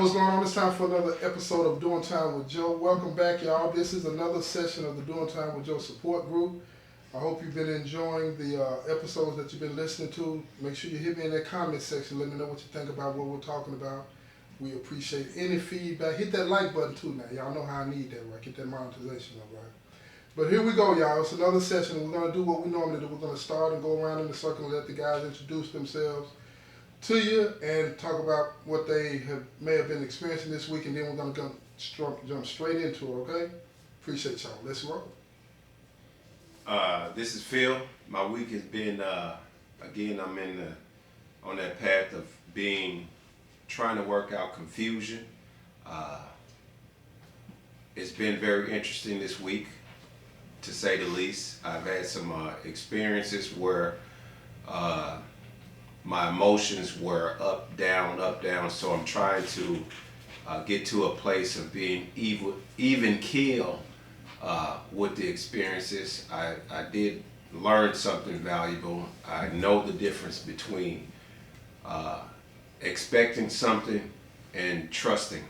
what's going on? It's time for another episode of Doing Time with Joe. Welcome back, y'all. This is another session of the Doing Time with Joe support group. I hope you've been enjoying the episodes that you've been listening to. Make sure you hit me in that comment section. Let me know what you think about what we're talking about. We appreciate any feedback. Hit that like button too now. Y'all know how I need that, right? Get that monetization up, right? But here we go, y'all. It's another session. We're going to do what we normally do. We're going to start and go around in the circle and let the guys introduce themselves to you and talk about what they may have been experiencing this week, and then we're going to jump straight into it, okay? Appreciate y'all. Let's roll. This is Phil. My week has been, again, I'm on that path of trying to work out confusion. It's been very interesting this week, to say the least. I've had some experiences where my emotions were up, down, so I'm trying to get to a place of being even keel with the experiences. I did learn something valuable. I know the difference between expecting something and trusting.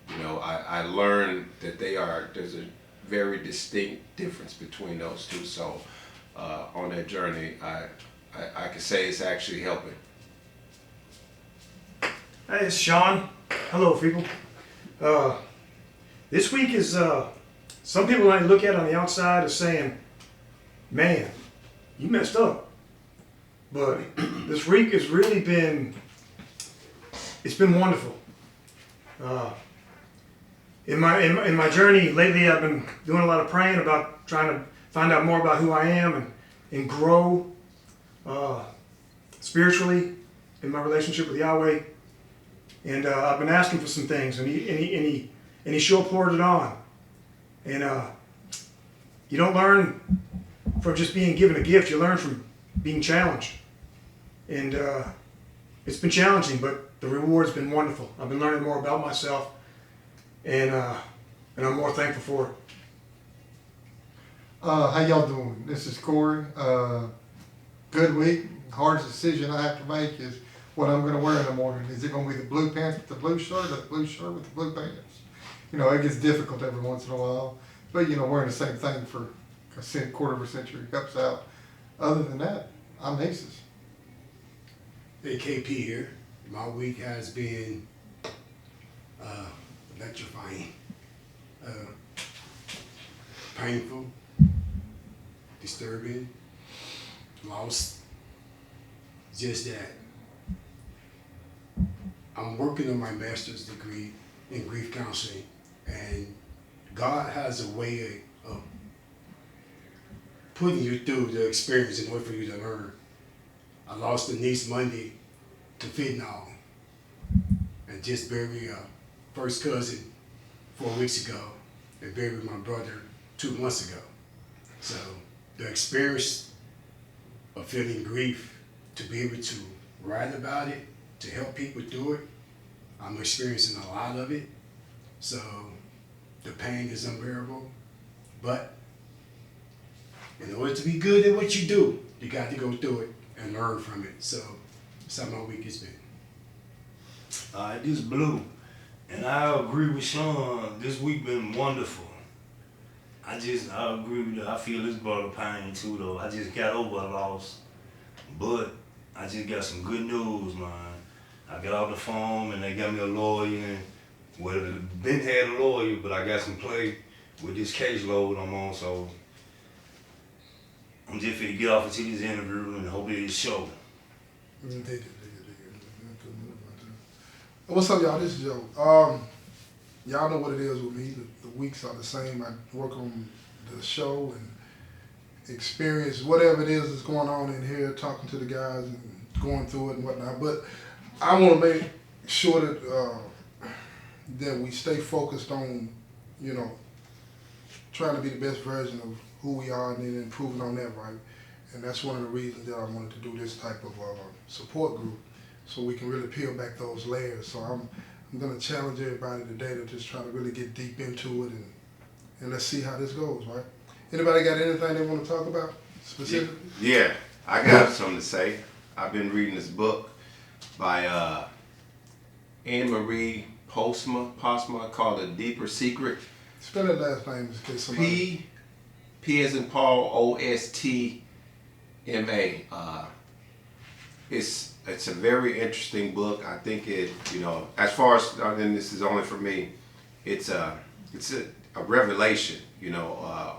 You know, I learned that there's a very distinct difference between those two. So on that journey, I can say it's actually helping. Hey, it's Sean. Hello, people. This week is, some people might look at it on the outside as saying, man, you messed up. But this week has really it's been wonderful. In my journey lately, I've been doing a lot of praying about trying to find out more about who I am and grow spiritually in my relationship with Yahweh. And I've been asking for some things, and he sure poured it on. And you don't learn from just being given a gift. You learn from being challenged. And it's been challenging, but the reward's been wonderful. I've been learning more about myself, and I'm more thankful for it. How y'all doing? This is Corey. Good week. Hardest decision I have to make is what I'm going to wear in the morning. Is it going to be the blue pants with the blue shirt, or the blue shirt with the blue pants? You know, it gets difficult every once in a while. But, you know, wearing the same thing for a quarter of a century helps out. Other than that, I'm aces. Hey, KP here. My week has been electrifying, painful, disturbing, lost. Just that I'm working on my master's degree in grief counseling, and God has a way of putting you through the experience in order for you to learn. I lost a niece Monday to fentanyl, and just buried a first cousin 4 weeks ago, and buried my brother 2 months ago. So the experience of feeling grief, to be able to write about it, to help people through it, I'm experiencing a lot of it. So the pain is unbearable, but in order to be good at what you do, you got to go through it and learn from it. So that's how my week has been. This is Blue, and I agree with Sean. This week been wonderful. I agree with you. I feel this brought a pain too, though. I just got over a loss, but I just got some good news, man. I got off the phone and they got me a lawyer, and been had a lawyer, but I got some play with this caseload I'm on, so I'm just finna get off into this interview and hope it is show. What's up, y'all? This is Joe. Y'all know what it is with me. The weeks are the same. I work on the show and experience whatever it is that's going on in here, talking to the guys and going through it and whatnot. But I want to make sure that we stay focused on, you know, trying to be the best version of who we are and then improving on that, right? And that's one of the reasons that I wanted to do this type of support group, so we can really peel back those layers. So I'm going to challenge everybody today to just try to really get deep into it, and let's see how this goes, right? Anybody got anything they want to talk about specifically? Yeah, I got something to say. I've been reading this book by Anne Marie Posma, called A Deeper Secret. Spell that last name in case somebody. P as in Paul, Ostma. It's a very interesting book. I think it, as far as, and this is only for me, it's a revelation,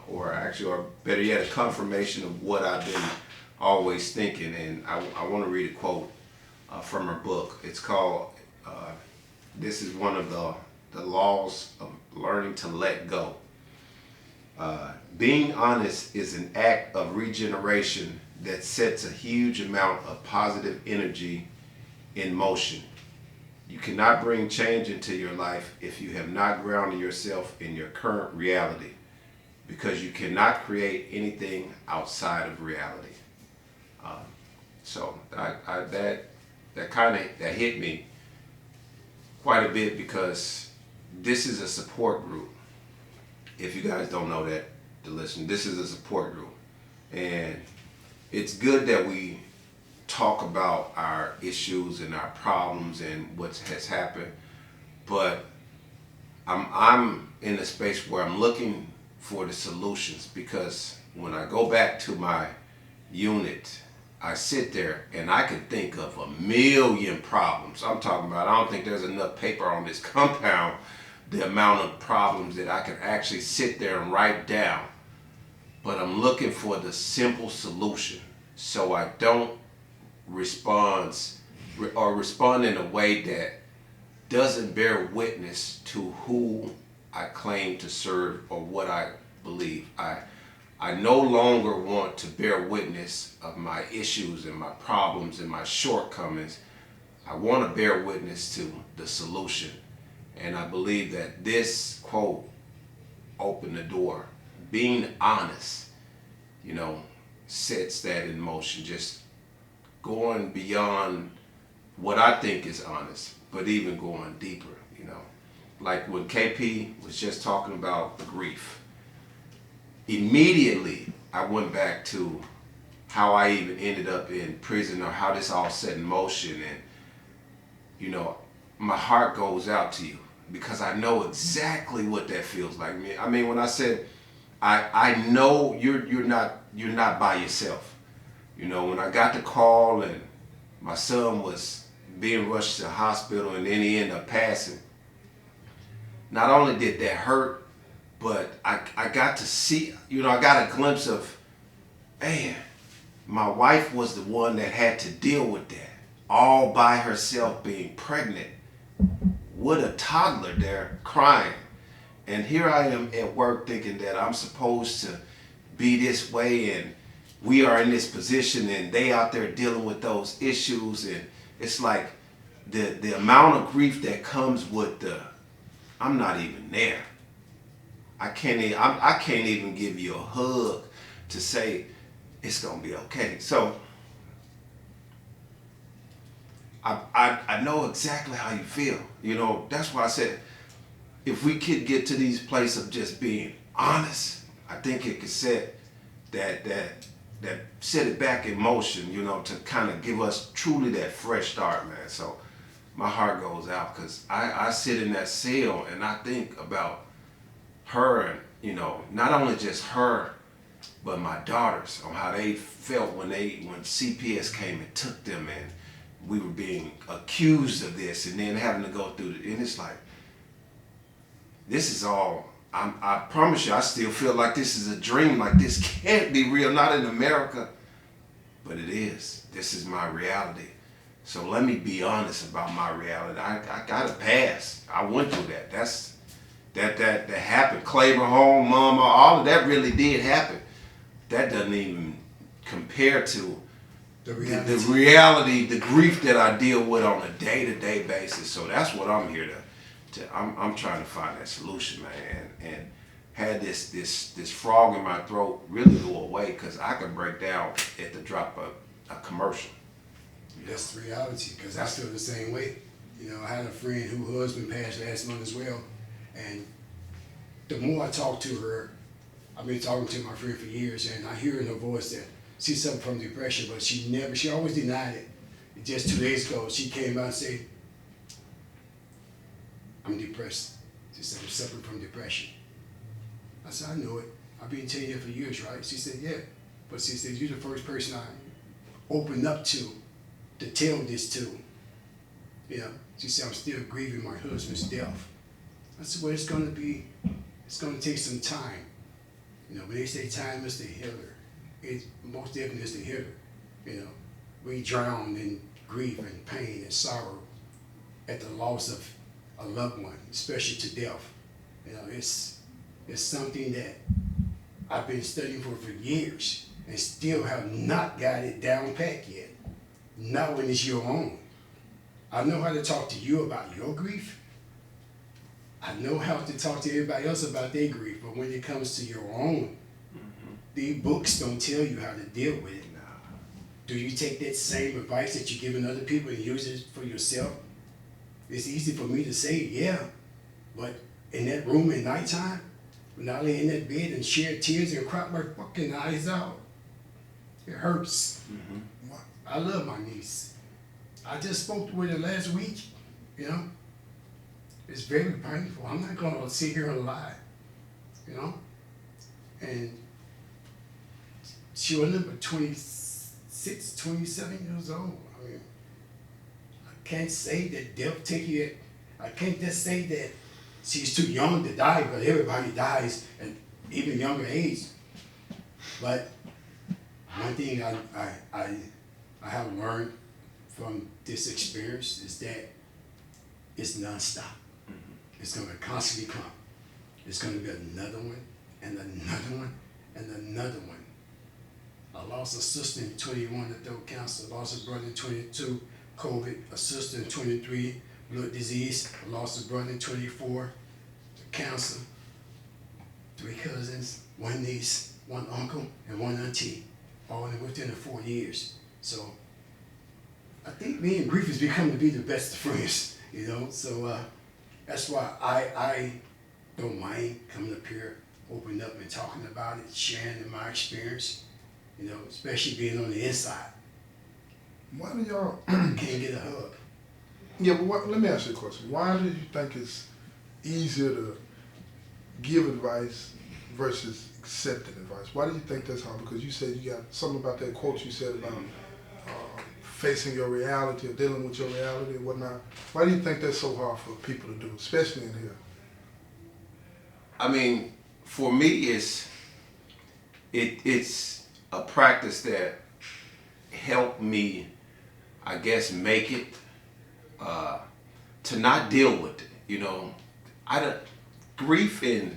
or actually, or better yet, a confirmation of what I've been always thinking. And I want to read a quote from her book. It's called, this is one of the laws of learning to let go. Being honest is an act of regeneration that sets a huge amount of positive energy in motion. You cannot bring change into your life if you have not grounded yourself in your current reality, because you cannot create anything outside of reality. So that hit me quite a bit, because this is a support group. If you guys don't know that, to listen, this is a support group, and it's good that we talk about our issues and our problems and what has happened, but I'm in a space where I'm looking for the solutions, because when I go back to my unit, I sit there and I can think of a million problems. I'm talking about, I don't think there's enough paper on this compound, the amount of problems that I can actually sit there and write down. But I'm looking for the simple solution, so I don't respond in a way that doesn't bear witness to who I claim to serve or what I believe. I no longer want to bear witness of my issues and my problems and my shortcomings. I want to bear witness to the solution. And I believe that this quote opened the door. Being honest, sets that in motion, just going beyond what I think is honest, but even going deeper, Like when KP was just talking about the grief, immediately I went back to how I even ended up in prison, or how this all set in motion. And, my heart goes out to you, because I know exactly what that feels like. I mean, when I said, I know you're not by yourself. When I got the call and my son was being rushed to the hospital and then he ended up passing, not only did that hurt, but I got to see, I got a glimpse of, man, my wife was the one that had to deal with that, all by herself, being pregnant with a toddler there crying. And here I am at work thinking that I'm supposed to be this way, and we are in this position, and they out there dealing with those issues. And it's like the amount of grief that comes with I'm not even there. I can't even give you a hug to say it's gonna be okay. So I know exactly how you feel. That's why I said, if we could get to these places of just being honest, I think it could set that set it back in motion, to kind of give us truly that fresh start, man. So my heart goes out, because I sit in that cell and I think about her, and not only just her, but my daughters, on how they felt when CPS came and took them, and we were being accused of this, and then having to go through it. And it's like, this is all, I promise you, I still feel like this is a dream, like this can't be real, not in America, but it is. This is my reality. So let me be honest about my reality. I got a past. I went through that. That happened. Claiborne home, mama, all of that really did happen. That doesn't even compare to the reality, the grief that I deal with on a day-to-day basis. So that's what I'm here to I'm trying to find that solution, man, and had this frog in my throat really go away, because I could break down at the drop of a commercial. That's the reality, because I feel the same way. I had a friend whose husband passed last month as well, and the more I talk to her, I've been talking to my friend for years, and I hear in her voice that she suffered from depression, but she always denied it. Just 2 days ago, she came out and said, I'm depressed. She said, I'm suffering from depression. I said, I know it. I've been telling you for years, right? She said, yeah. But she said, you're the first person I opened up to tell this to. You know, she said, I'm still grieving my husband's death. I said, well, it's going to take some time. You know, when they say time is the healer, it most definitely is the healer. You know, we drown in grief and pain and sorrow at the loss of a loved one, especially to death. You know, it's something that I've been studying for years and still have not got it down pat yet. Not when it's your own. I know how to talk to you about your grief. I know how to talk to everybody else about their grief, but when it comes to your own, these books don't tell you how to deal with it. Do you take that same advice that you're giving other people and use it for yourself? It's easy for me to say, yeah, but in that room at nighttime, when I lay in that bed and shed tears and cry my fucking eyes out, it hurts. I love my niece. I just spoke with her last week, you know. It's very painful. I'm not gonna sit here and lie, you know. And she was number 26, 27 years old. I mean, I can't say that death take you. I can't just say that she's too young to die, because everybody dies at even younger age. But one thing I have learned from this experience is that it's nonstop. It's going to constantly come. It's going to be another one, and another one, and another one. I lost a sister in 21 to throat cancer. I lost a brother in 22, COVID. A sister in 23, blood disease. I lost a brother in 24 to cancer. 3 cousins, 1 niece, 1 uncle, and 1 auntie, all within the 4 years. So I think me and grief has become to be the best of friends, you know. So that's why I don't mind coming up here, opening up and talking about it, sharing my experience, you know, especially being on the inside. Why do y'all Can't get a hug. Yeah, but let me ask you a question. Why do you think it's easier to give advice versus accepting advice? Why do you think that's hard? Because you said you got something about that quote you said about facing your reality or dealing with your reality and whatnot. Why do you think that's so hard for people to do, especially in here? I mean, for me, it's a practice that helped me, I guess, make it to not deal with it. You know, grief and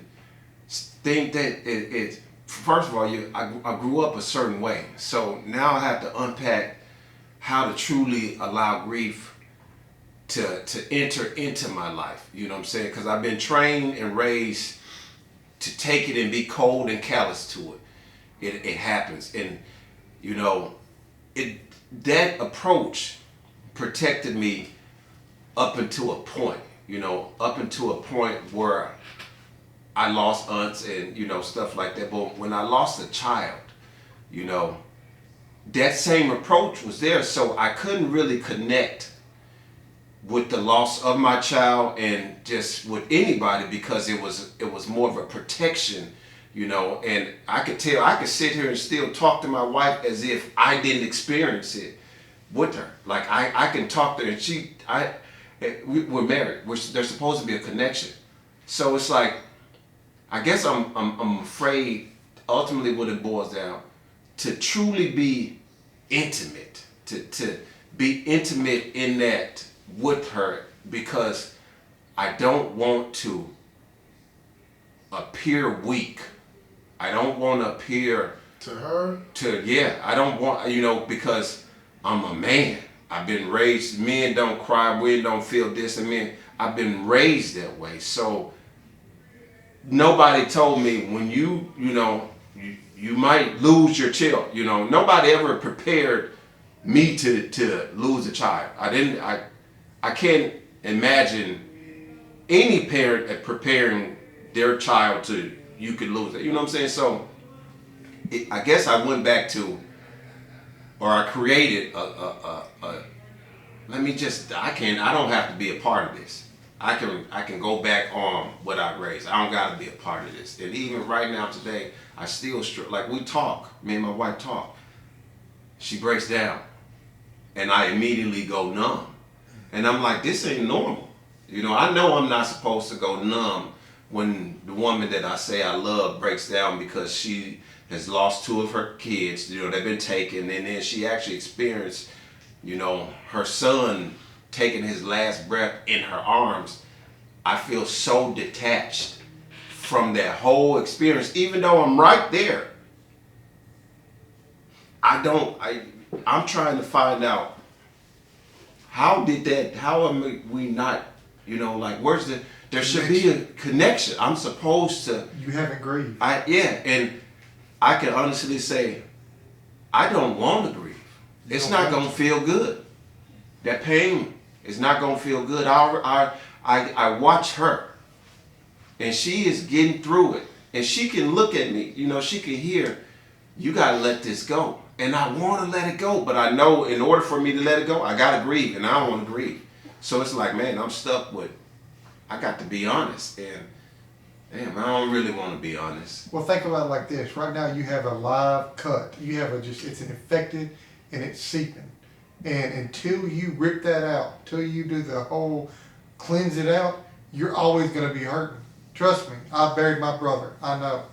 think that it first of all, I grew up a certain way, so now I have to unpack how to truly allow grief to enter into my life. You know what I'm saying? Because I've been trained and raised to take it and be cold and callous to it. It happens, and you know, that approach protected me up until a point. You know, up until a point where I lost aunts and, you know, stuff like that. But when I lost a child, you know, that same approach was there. So I couldn't really connect with the loss of my child and just with anybody, because it was more of a protection, you know. And I could sit here and still talk to my wife as if I didn't experience it with her. Like I can talk to her, and we're married. There's supposed to be a connection. So it's like, I guess I'm afraid ultimately what it boils down to truly be intimate, to be intimate in that with her, because I don't want to appear weak. I don't want to appear To her? I don't want, you know, because I'm a man. I've been raised, men don't cry, women don't feel this, and men, I've been raised that way. So nobody told me when you might lose your child. You know, nobody ever prepared me to lose a child. I can't imagine any parent preparing their child to, you could lose it. You know what I'm saying? So I guess I went back to, or I created I don't have to be a part of this. I can go back on what I raised. I don't gotta be a part of this. And even right now today, I still like we talk. Me and my wife talk. She breaks down, and I immediately go numb. And I'm like, this ain't normal. You know, I know I'm not supposed to go numb when the woman that I say I love breaks down because she has lost 2 of her kids. You know, they've been taken, and then she actually experienced, you know, her son taking his last breath in her arms. I feel so detached from that whole experience, even though I'm right there. I'm trying to find out how am we not, you know, like where's there should be a connection. I'm supposed to. You haven't grieved. And I can honestly say, I don't want to grieve. It's not gonna feel good. That pain is not gonna feel good. I watch her, and she is getting through it, and she can look at me. You know, she can hear. You gotta let this go, and I want to let it go, but I know in order for me to let it go, I gotta grieve, and I don't want to grieve. So it's like, man, I'm stuck with. I got to be honest, and damn, I don't really want to be honest. Well, think about it like this. Right now, you have a live cut. You have it's infected and it's seeping. And until you rip that out, until you do the whole cleanse it out, you're always going to be hurting. Trust me, I buried my brother. I know.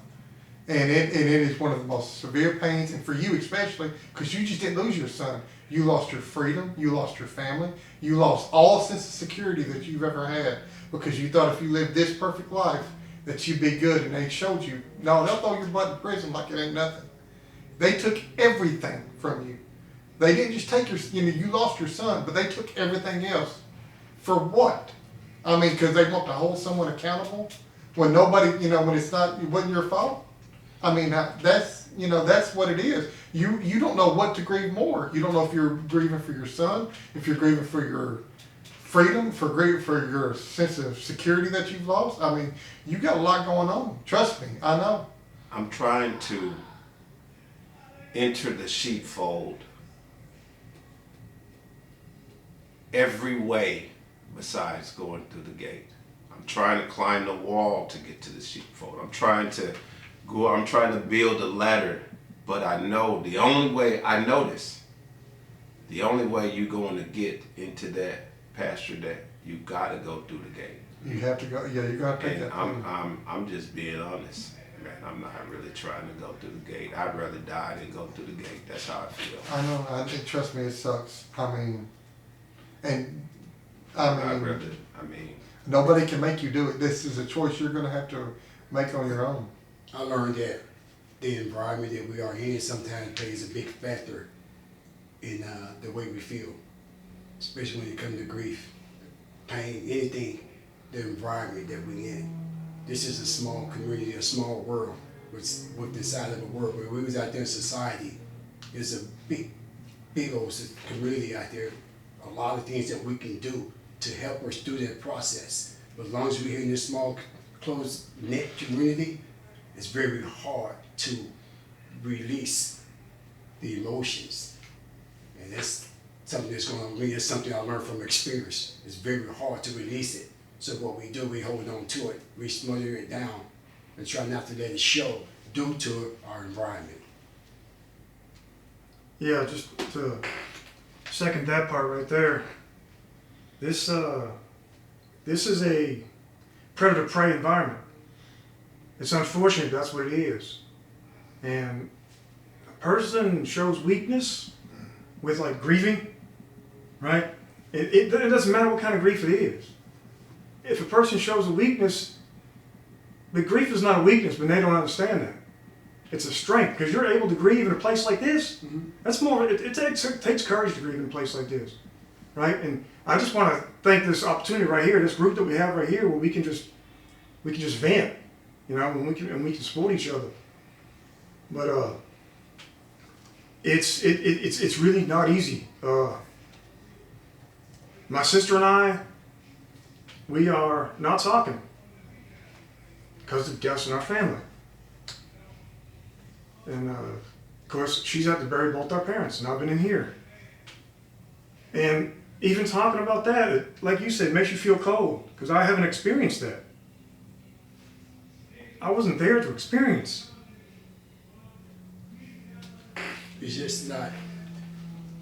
And it is one of the most severe pains, and for you especially, because you just didn't lose your son. You lost your freedom. You lost your family. You lost all sense of security that you've ever had because you thought if you lived this perfect life that you'd be good, and they showed you, no, they'll throw your butt in prison like it ain't nothing. They took everything from you. They didn't just take you lost your son, but they took everything else. For what? I mean, because they want to hold someone accountable when nobody, when it wasn't your fault. I mean, that's what it is. You don't know what to grieve more. You don't know if you're grieving for your son, if you're grieving for your freedom, for your sense of security that you've lost. I mean, you got a lot going on. Trust me, I know. I'm trying to enter the sheepfold every way besides going through the gate. I'm trying to climb the wall to get to the sheepfold. I'm trying to build a ladder, but I know the only way you're going to get into that pasture, that you gotta go through the gate. You have to go. Yeah, you gotta take And that. I'm just being honest, man. I'm not really trying to go through the gate. I'd rather die than go through the gate. That's how I feel. I know. Trust me, it sucks. Nobody can make you do it. This is a choice you're gonna have to make on your own. I learned that the environment that we are in sometimes plays a big factor in the way we feel, especially when it comes to grief, pain, anything, the environment that we're in. This is a small community, a small world, with the size of a world. Where we was out there in society, there's a big old community out there, a lot of things that we can do to help us through that process. But as long as we're in this small, close-knit community, it's very hard to release the emotions. And that's something that's going on with me. It's something I learned from experience. It's very hard to release it. So what we do, we hold on to it, we smother it down, and try not to let it show due to our environment. Yeah, just to second that part right there. This is a predator-prey environment. It's unfortunate, that's what it is. And a person shows weakness with like grieving, right? It doesn't matter what kind of grief it is. If a person shows a weakness, the grief is not a weakness, but they don't understand that. It's a strength, because you're able to grieve in a place like this. Mm-hmm. That's more, it takes courage to grieve in a place like this, right? And I just want to thank this opportunity right here, this group that we have right here, where we can just vent, and we can support each other. But it's really not easy. My sister and I, we are not talking because of deaths in our family. And of course, she's had to bury both our parents, and I've been in here. And even talking about that, like you said, makes you feel cold, because I haven't experienced that. I wasn't there to experience. It's just not,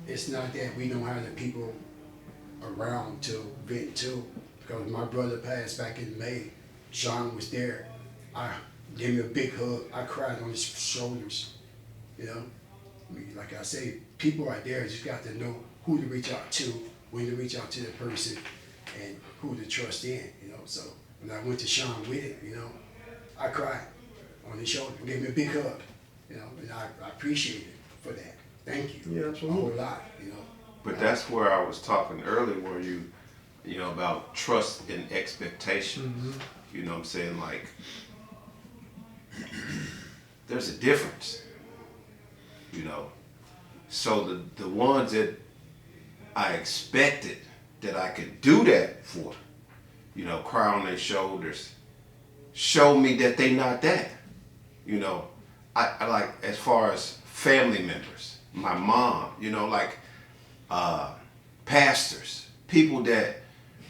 it's not that we don't have the people around to vent to. Because my brother passed back in May, Sean was there. I gave him a big hug. I cried on his shoulders. You know, I mean, like I say, people out there just got to know who to reach out to, when to reach out to the person, and who to trust in. You know, so when I went to Sean with it, you know, I cried on his shoulder, gave me a big hug. You know, and I appreciate it for that. Thank you. Yeah, absolutely. A whole lot. You know. But that's where I was talking earlier, where you know, about trust and expectation. Mm-hmm. You know what I'm saying? Like, there's a difference. You know, so the ones that I expected that I could do that for, you know, cry on their shoulders, show me that they not that. You know, I like, as far as family members, my mom, you know, like pastors, people that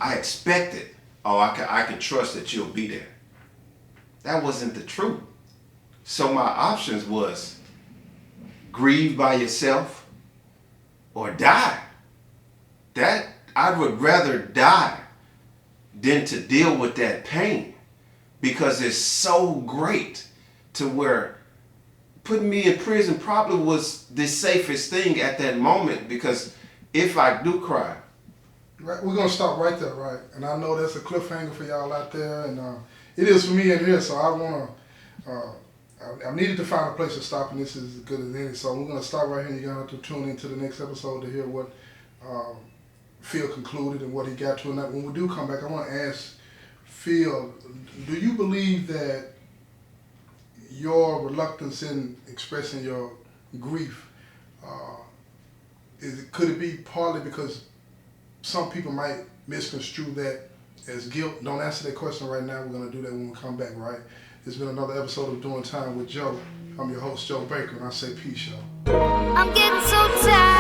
I expected, oh, I can trust that you'll be there. That wasn't the truth. So my options was grieve by yourself or die. That I would rather die than to deal with that pain, because it's so great to where putting me in prison probably was the safest thing at that moment, because if I do cry, Right, we're gonna stop right there, right? And I know that's a cliffhanger for y'all out there, and it is for me in here. So I wanna, I needed to find a place to stop, and this is as good as any. So we're gonna stop right here, and you're gonna have to tune into the next episode to hear what Phil concluded and what he got to. And that when we do come back, I want to ask Phil, do you believe that your reluctance in expressing your grief could it be partly because some people might misconstrue that as guilt? Don't answer that question right now. We're going to do that when we come back, right? It's been another episode of Doing Time with Joe. I'm your host, Joe Baker, and I say peace, y'all. I'm getting so tired.